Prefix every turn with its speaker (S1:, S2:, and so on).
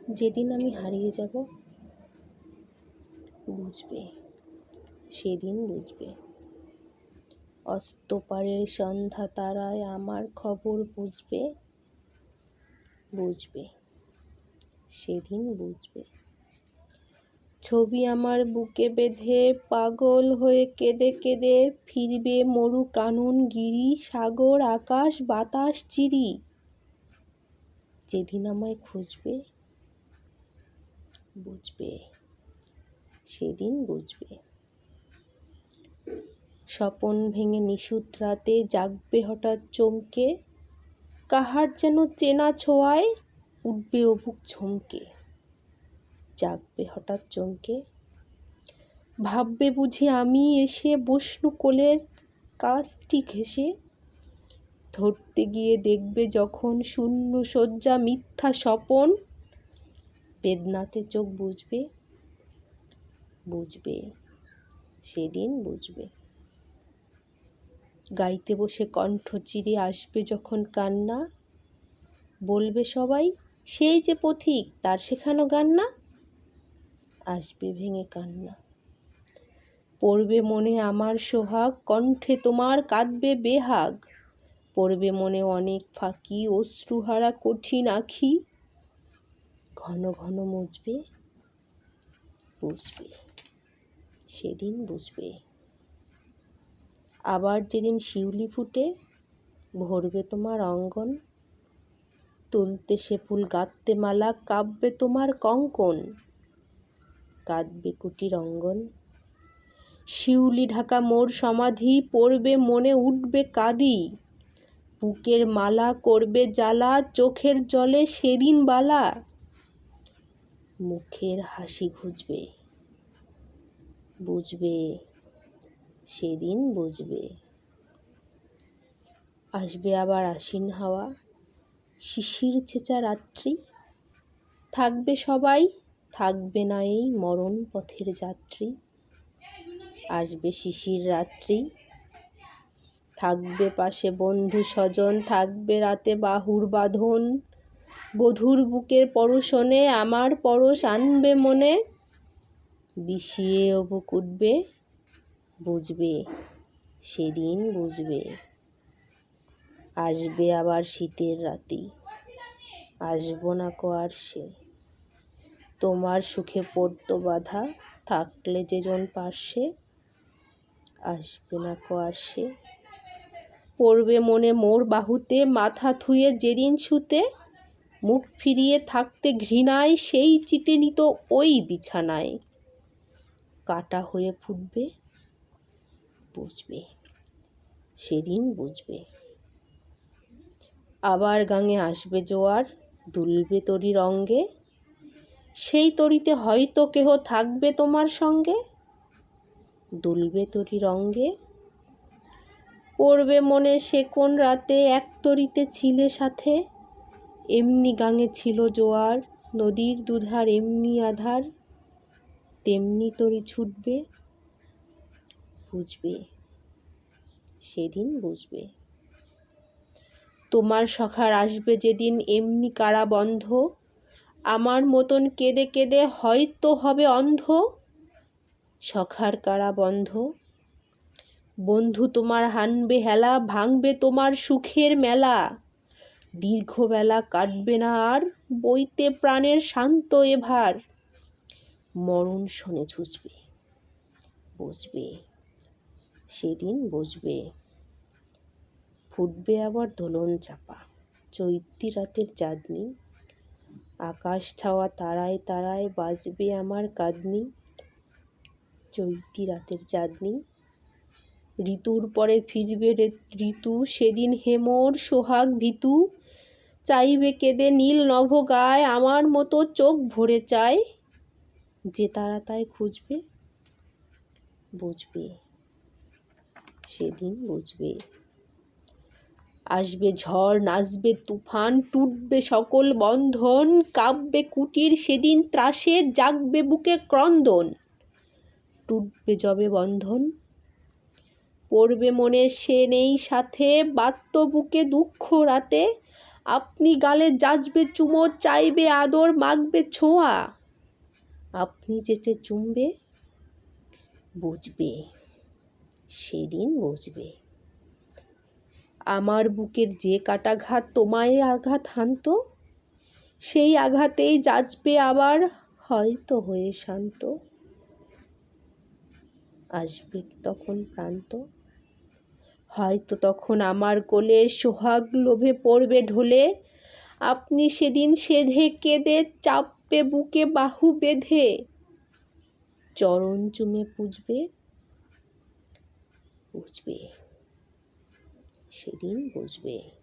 S1: যেদিন আমি হারিয়ে যাব বুঝবে, সেদিন বুঝবে। অস্তপারের সন্ধ্যা তারায় আমার খবর বুঝবে, বুঝবে, সেদিন বুঝবে। ছবি আমার বুকে বেঁধে পাগল হয়ে কেঁদে কেঁদে ফিরবে মরু কানন গিরি সাগর আকাশ বাতাস চিরি। যেদিন আমায় খুঁজবে বুঝবে, সেদিন বুঝবে। স্বপন ভেঙে নিশুত রাতে জাগবে হঠাৎ চমকে, কাহার যেন চেনা ছোঁয়ায় উঠবে অবুক ঝমকে। জাগবে হঠাৎ চমকে, ভাববে বুঝি আমি এসে বসনু কোলের কাছটি ঘেঁষে। ধরতে গিয়ে দেখবে যখন শূন্য শয্যা মিথ্যা স্বপন, বেদনাতে চোখ বুঝবে, বুঝবে, সেদিন বুঝবে। গাইতে বসে কণ্ঠ চিরে আসবে যখন কান্না, বলবে সবাই সেই যে পথিক তার শেখানো গান না। আসবে ভেঙে কান্না, পড়বে মনে আমার সোহাগ, কণ্ঠে তোমার কাঁদবে বেহাগ। পড়বে মনে অনেক ফাঁকি অশ্রুহারা কঠিন আঁখি, ঘন ঘন মুছবে, বুঝবে, সেদিন বুঝবে। আবার যেদিন শিউলি ফুটে ভরবে তোমার অঙ্গন, তুলতে সে ফুল গাঁথতে মালা কাঁপবে তোমার কঙ্কন। কাঁদবে কুটির অঙ্গন, শিউলি ঢাকা মোর সমাধি, পড়বে মনে উঠবে কাঁদি। বুকের মালা করবে জ্বালা চোখের জলে সেদিন বালা। মুখের হাসি ঘুচবে, বুঝবে, সেদিন বুঝবে। আসবে আবার আশ্বিন হাওয়া, শিশির ছেঁচা রাত্রি, থাকবে সবাই, থাকবে না এই মরণ পথের যাত্রী। আসবে শিশির রাত্রি, থাকবে পাশে বন্ধু স্বজন, থাকবে রাতে বাহুর বাঁধন। বধূর বুকের পরশনে আমার পরশ আনবে মনে, বিষিয়ে বুক উঠবে, বুঝবে, সেদিন বুঝবে। আসবে আবার শীতের রাতি, আসবো না কো আর সে, তোমার সুখে পড়তো বাধা, থাকলে যেজন পার্শ্বে। আসবে না কো আর সে, পড়বে মনে মোর বাহুতে মাথা থুয়ে যেদিন শুতে। মুখ ফিরিয়ে থাকতে ঘৃণায় সেই চিতে নিত ওই বিছানায়। কাটা হয়ে ফুটবে, বুঝবে, সেদিন বুঝবে। আবার গাঙে আসবে জোয়ার, দুলবে তরীর অঙ্গে, সেই তরীতে হয়তো কেহ থাকবে তোমার সঙ্গে। দুলবে তরীর অঙ্গে, পড়বে মনে সে কোন রাতে এক তরীতে ছিলে সাথে। এমনি গাঙে ছিল জোয়ার, নদীর দুধার এমনি আধার, তেমনি তরী ছুটবে, বুঝবে, সেদিন বুঝবে। তোমার সখার আসবে যেদিন এমনি কারা বন্ধ, আমার মতন কেঁদে কেঁদে হয়তো হবে অন্ধ। সখার কারা বন্ধ, বন্ধু তোমার হানবে হেলা, ভাঙবে তোমার সুখের মেলা। দীর্ঘ বেলা কাটবে না আর, বইতে প্রাণের শান্ত এভার। মরণ শোনে ঝুঁসবে, বুঝবে, সেদিন বুঝবে। ফুটবে আবার দোলন চাপা, চৈত্রি রাতের চাঁদনি, আকাশ ছাওয়া তারায় তারায় বাজবে আমার কাঁদনি। চৈত্রি রাতের চাঁদনি, ঋতুর পরে ফিরবে ঋতু, সেদিন হেমর সোহাগ ভীতু। চাইবে কেঁদে নীল নভ গায়, আমার মতো চোখ ভরে চায়। যে তারা তাই খুঁজবে, বুঝবে, সেদিন বুঝবে। আসবে ঝড় নাচবে তুফান, টুটবে সকল বন্ধন। কাঁপবে কুটির সেদিন ত্রাসে, জাগবে বুকে ক্রন্দন। টুটবে যবে বন্ধন, পড়বে মনে সে নেই সাথে, বাত্য বুকে দুঃখ রাতে। আপনি গালে যাচবে চুমো, চাইবে আদর, মাখবে ছোঁয়া। আপনি যেচে চুমবে, বুঝবে, সেদিন বুঝবে। আমার বুকের যে কাটাঘাত তোমায় আঘাত হানত, সেই আঘাতেই যাচবে আবার, হয়তো হয়ে শান্ত। আসবে তখন প্রান্ত, হয়তো তখন আমার কোলে সোহাগ লোভে পড়বে ঢলে। আপনি সেদিন সেধে কেঁদে চাপবে বুকে বাহু বেঁধে, চরণ চুমে পুজবে, বুঝবে, সেদিন বুঝবে।